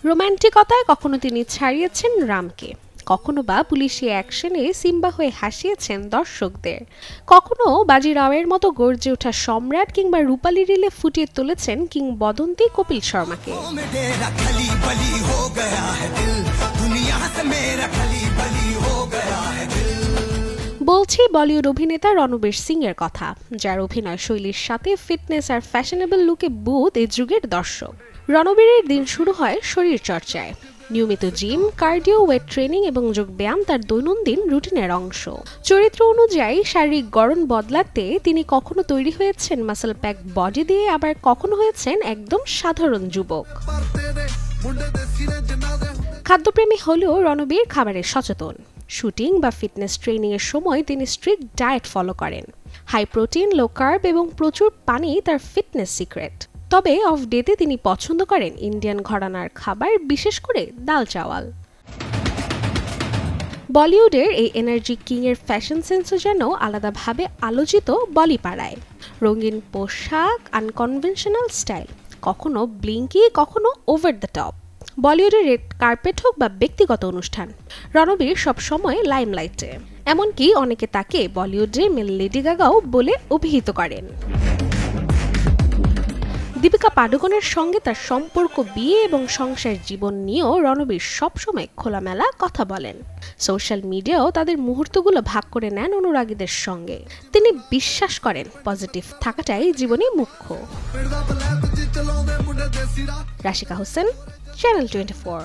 রোমান্টিকতায় কখনো তিনি ছাড়িয়েছেন রামকে, কখনো বা পুলিশি অ্যাকশনে সিম্বা হয়ে হাসিয়েছেন দর্শকদের, কখনো বাজিরাওয়ের মতো গর্জে ওঠা সম্রাট কিংবা রূপালী রিলে ফুটিয়ে তুলেছেন কিংবদন্তি কপিল শর্মাকে। বলছি বলিউড অভিনেতা রণবীর সিং এর কথা, যার অভিনয় শৈলীর সাথে ফিটনেস আর ফ্যাশনেবল লুকে বুঁদ এই যুগের দর্শক। রণবীরের দিন শুরু হয় শরীর চর্চায়। নিয়মিত জিম, কার্ডিও, ওয়েট ট্রেনিং এবং যোগব্যায়াম তার দৈনন্দিন রুটিনের অংশ। চরিত্র অনুযায়ী শারীরিক গড়ন বদলাতে তিনি কখনো তৈরি হয়েছেন মাসল প্যাক বডি দিয়ে, আবার কখনো হয়েছেন একদম সাধারণ যুবক। খাদ্যপ্রেমী হলেও রণবীর খাবারের সচেতন। শুটিং বা ফিটনেস ট্রেনিং এর সময় তিনি স্ট্রিক্ট ডায়েট ফলো করেন। হাই প্রোটিন, লো কার্ব এবং প্রচুর পানি তার ফিটনেস সিক্রেট। তবে অফ ডেতে তিনি পছন্দ করেন ইন্ডিয়ান ঘরানার খাবার, বিশেষ করে ডাল চাওয়াল। বলিউডের এই এনার্জি কিং এর ফ্যাশন সেন্সও যেন আলাদাভাবে আলোচিত বলিপাড়ায়। রঙিন পোশাক, আনকনভেনশনাল স্টাইল, কখনো ব্লিঙ্কি, কখনো ওভার দ্য টপ। বলিউডের রেড কার্পেট হোক বা ব্যক্তিগত অনুষ্ঠান, রণবীর সবসময় লাইমলাইটে। এমনকি অনেকে তাকে বলিউডের মেল লেডি গাগাও বলে অভিহিত করেন। দীপিকা পাডুকোনের সঙ্গে তার সম্পর্ক, বিয়ে এবং সংসার জীবন নিয়েও রণবীর সবসময় খোলামেলা কথা বলেন। সোশ্যাল মিডিয়াও তাদের মুহূর্তগুলো ভাগ করে নেন অনুরাগীদের সঙ্গে। তিনি বিশ্বাস করেন পজিটিভ থাকাটাই জীবনে মুখ্য। রাশিকা হোসেন, চ্যানেল 24।